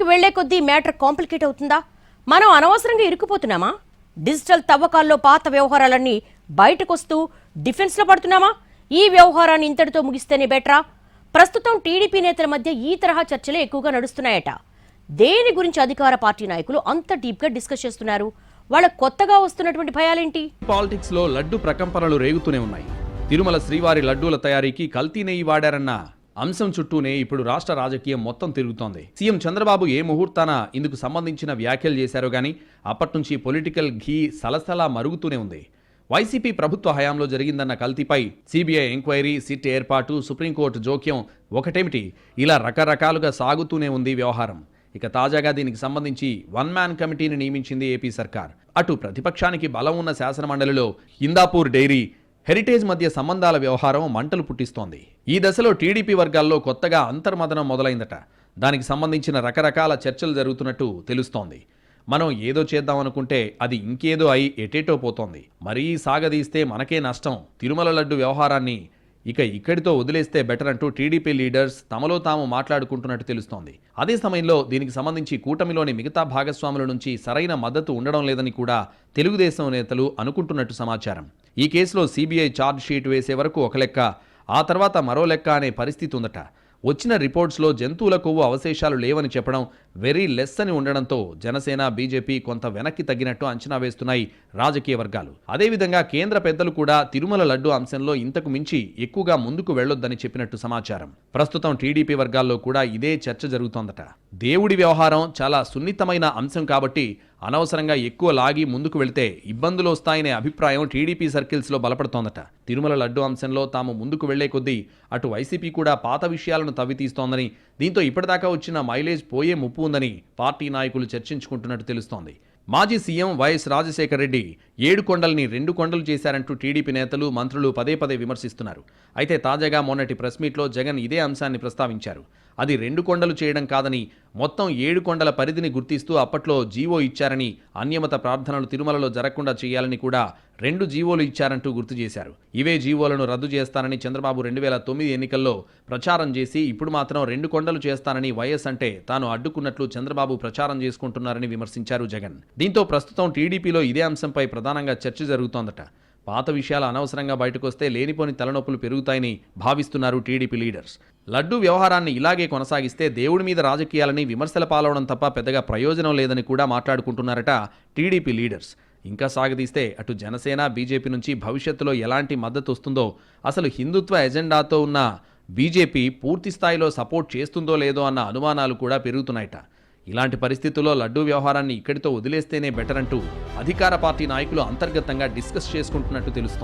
లోతుల్లోకి వెళ్లే కొద్దీ మ్యాటర్ కాంప్లికేట్ అవుతుందా? మనం అనవసరంగా ఇరుక్కుపోతున్నామా? డిజిటల్ తవ్వకాల్లో పాత వ్యవహారాలన్నీ బయటకొస్తూ డిఫెన్స్లో పడుతున్నామా? ఈ వ్యవహారాన్ని ఇంతటితో ముగిస్తేనే బెటరా? ప్రస్తుతం టీడీపీ నేతల మధ్య ఈ తరహా చర్చలే ఎక్కువగా నడుస్తున్నాయట. దేని గురించి అధికార పార్టీ నాయకులు అంత డీప్గా డిస్కస్ చేస్తున్నారు? వాళ్ళ కొత్తగా వస్తున్నటువంటి భయాలేంటి? పాలిటిక్స్ లో లడ్డు ప్రకంపనలు రేగుతూనే ఉన్నాయి. తిరుమల శ్రీవారి లడ్డూల తయారీకి కల్తీ నెయ్యి వాడారన్న అంశం చుట్టూనే ఇప్పుడు రాష్ట్ర రాజకీయం మొత్తం తిరుగుతోంది. సీఎం చంద్రబాబు ఏ ముహూర్తాన ఇందుకు సంబంధించిన వ్యాఖ్యలు చేశారో గానీ అప్పటి నుంచి పొలిటికల్ ఘీ సలసలా మరుగుతూనే ఉంది. వైసీపీ ప్రభుత్వ హయాంలో జరిగిందన్న కల్తీపై సిబిఐ ఎంక్వైరీ, సిట్ ఏర్పాటు, సుప్రీంకోర్టు జోక్యం ఒకటేమిటి, ఇలా రకరకాలుగా సాగుతూనే ఉంది వ్యవహారం. ఇక తాజాగా దీనికి సంబంధించి వన్ మ్యాన్ కమిటీని నియమించింది ఏపీ సర్కార్. అటు ప్రతిపక్షానికి బలం ఉన్న శాసనమండలిలో హిందాపూర్ డైరీ, హెరిటేజ్ మధ్య సంబంధాల వ్యవహారం మంటలు పుట్టిస్తోంది. ఈ దశలో టీడీపీ వర్గాల్లో కొత్తగా అంతర్మదనం మొదలైందట. దానికి సంబంధించిన రకరకాల చర్చలు జరుగుతున్నట్టు తెలుస్తోంది. మనం ఏదో చేద్దామనుకుంటే అది ఇంకేదో అయి ఎటేటో పోతోంది. మరీ సాగదీస్తే మనకే నష్టం. తిరుమల లడ్డు వ్యవహారాన్ని ఇక ఇక్కడితో వదిలేస్తే బెటర్ అంటూ టీడీపీ లీడర్స్ తమలో తాము మాట్లాడుకుంటున్నట్టు తెలుస్తోంది. అదే సమయంలో దీనికి సంబంధించి కూటమిలోని మిగతా భాగస్వాముల నుంచి సరైన మద్దతు ఉండడం లేదని కూడా తెలుగుదేశం నేతలు అనుకుంటున్నట్టు సమాచారం. ఈ కేసులో సిబిఐ ఛార్జ్ షీట్ వేసే వరకు ఒక లెక్క, ఆ తర్వాత మరో లెక్క అనే పరిస్థితి ఉందట. వచ్చిన రిపోర్ట్స్లో జంతువుల కొవ్వు అవశేషాలు లేవని చెప్పడం వెరీ లెస్ అని ఉండడంతో జనసేన, బీజేపీ కొంత వెనక్కి తగ్గినట్టు అంచనా వేస్తున్నాయి రాజకీయ వర్గాలు. అదేవిధంగా కేంద్ర పెద్దలు కూడా తిరుమల లడ్డు అంశంలో ఇంతకు మించి ఎక్కువగా ముందుకు వెళ్లొద్దని చెప్పినట్టు సమాచారం. ప్రస్తుతం టీడీపీ వర్గాల్లో కూడా ఇదే చర్చ జరుగుతోందట. దేవుడి వ్యవహారం చాలా సున్నితమైన అంశం కాబట్టి అనవసరంగా ఎక్కువ లాగి ముందుకు వెళితే ఇబ్బందులు వస్తాయనే అభిప్రాయం టీడీపీ సర్కిల్స్లో బలపడుతోందట. తిరుమల లడ్డు అంశంలో తాము ముందుకు వెళ్లే కొద్దీ అటు వైసీపీ కూడా పాత విషయాలను తవ్వితీస్తోందని, దీంతో ఇప్పటిదాకా వచ్చిన మైలేజ్ పోయే ముప్పు ఉందని పార్టీ నాయకులు చర్చించుకుంటున్నట్టు తెలుస్తోంది. మాజీ సీఎం వైఎస్ రాజశేఖర రెడ్డి 7 కొండల్ని 2 కొండలు చేశారంటూ టీడీపీ నేతలు, మంత్రులు పదే పదే విమర్శిస్తున్నారు. అయితే తాజాగా మొన్నటి ప్రెస్ మీట్లో జగన్ ఇదే అంశాన్ని ప్రస్తావించారు. అది 2 కొండలు చేయడం కాదని మొత్తం 7 కొండల పరిధిని గుర్తిస్తూ అప్పట్లో జీవో ఇచ్చారని, అన్యమత ప్రార్థనలు తిరుమలలో జరగకుండా చేయాలని కూడా 2 జీవోలు ఇచ్చారంటూ గుర్తు చేశారు. ఇవే జీవోలను రద్దు చేస్తానని చంద్రబాబు 2009 ఎన్నికల్లో ప్రచారం చేసి ఇప్పుడు మాత్రం 2 కొండలు చేస్తానని వైఎస్ అంటే తాను అడ్డుకున్నట్లు చంద్రబాబు ప్రచారం చేసుకుంటున్నారని విమర్శించారు జగన్. దీంతో ప్రస్తుతం టీడీపీలో ఇదే అంశంపై ప్రధానంగా చర్చ జరుగుతోందట. పాత విషయాలు అనవసరంగా బయటకొస్తే లేనిపోని తలనొప్పులు పెరుగుతాయని భావిస్తున్నారు టీడీపీ లీడర్స్. లడ్డూ వ్యవహారాన్ని ఇలాగే కొనసాగిస్తే దేవుడి మీద రాజకీయాలని విమర్శల పాలవడం తప్ప పెద్దగా ప్రయోజనం లేదని కూడా మాట్లాడుకుంటున్నారట టీడీపీ లీడర్స్. ఇంకా సాగదీస్తే అటు జనసేన, బీజేపీ నుంచి భవిష్యత్తులో ఎలాంటి మద్దతు వస్తుందో, అసలు హిందుత్వ ఎజెండాతో ఉన్న బీజేపీ పూర్తి స్థాయిలో సపోర్ట్ చేస్తుందో లేదో అన్న అనుమానాలు కూడా పెరుగుతున్నాయట. ఇలాంటి పరిస్థితుల్లో లడ్డూ వ్యవహారాన్ని ఇక్కడితో వదిలేస్తేనే బెటర్ అంటూ అధికార పార్టీ నాయకులు అంతర్గతంగా డిస్కస్ చేసుకుంటున్నట్టు తెలుస్తోంది.